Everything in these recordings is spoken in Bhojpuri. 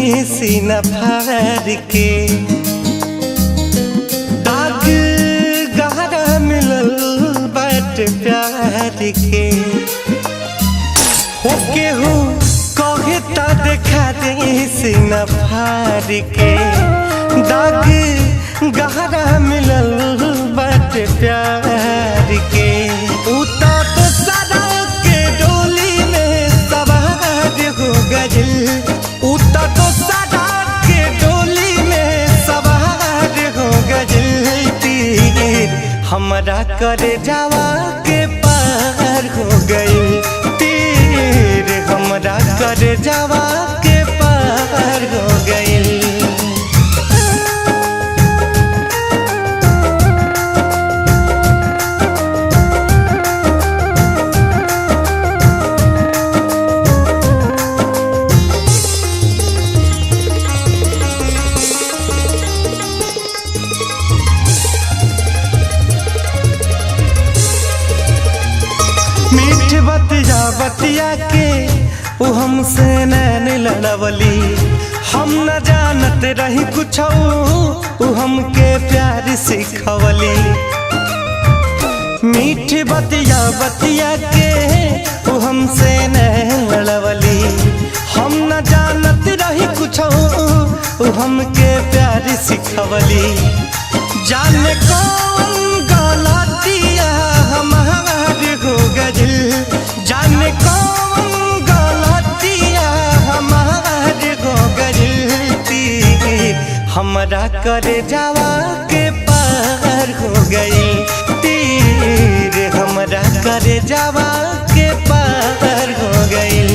सीना फाड़ के दाग गहरा मिलल बाट प्यार के होके हो कहे ता देखा दे सीना फाड़ के दाग गहरा मिलल बाट प्यार के उता तो सदा के डोली में सवार हो गइल उता तो सदा के डोली में सवार हो गइल तीर हमरा करे जावा के पार हो गइल तीर हमरा करे जावा के पार हो गइल। मीठ बतिया बतिया के वो हमसे नैन लड़वली हम न जानत रही कुछ वो हमके प्यार सिखवली। मीठ बतिया बतिया के वो हमसे नैन लड़वली हम न जानत रही कुछ वो हमके प्यार सिखवली। जाने कौन गलतिया हमार हो गइल जाने कौन गलतिया हमार हो गइल तीर हमरा करे जावा के पार हो गइल तीर हमरा करे जावा के पार हो गइल।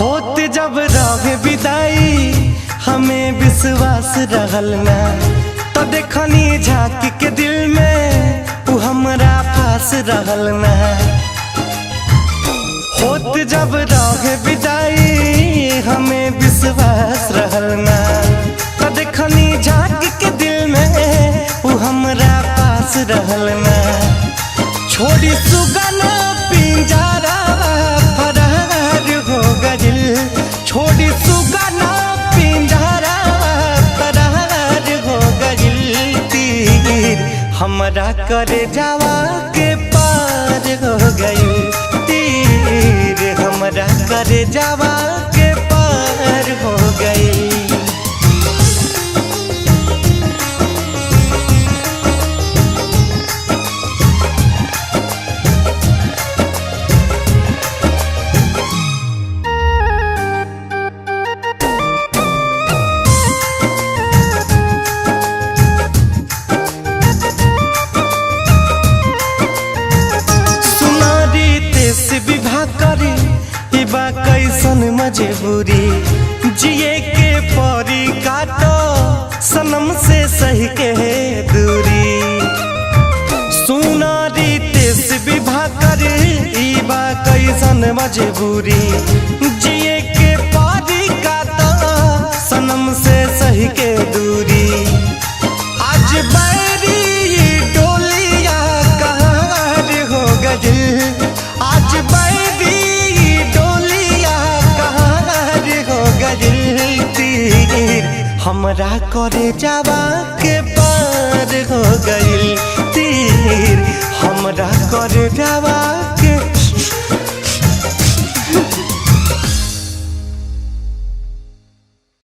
होते जब रहे विदाई हमें विश्वास रहल ना तो देखनी झाँक के दिल में वो हमरा पास रहल ना। होते जब रहे विदाई हमें विश्वास रहल ना तो देखनी झाँक के दिल में वो हमरा पास रहल ना। छोड़ी सुगना पिंजरा फरार हो गइल छोड़ी सुगना पिंजरा फरार हो गइल तीर हमरा करे जावा के पार हो गइल तीर हमरा करे जावा के पार हो गइल। विवाह करी इबा कैसन मजबूरी जिए के परी काटो सनम से सही के दूरी। सुनारी तेस विवाह करी इबा कैसन मजबूरी जिए के परी काटो सनम से सही के दूरी। आज बैरी डोलिया कहार हो गइल आज बैरी डोलिया कहार हो गइल तीर हमरा करे जावा के पार हो गइल तीर हमरा करे जावा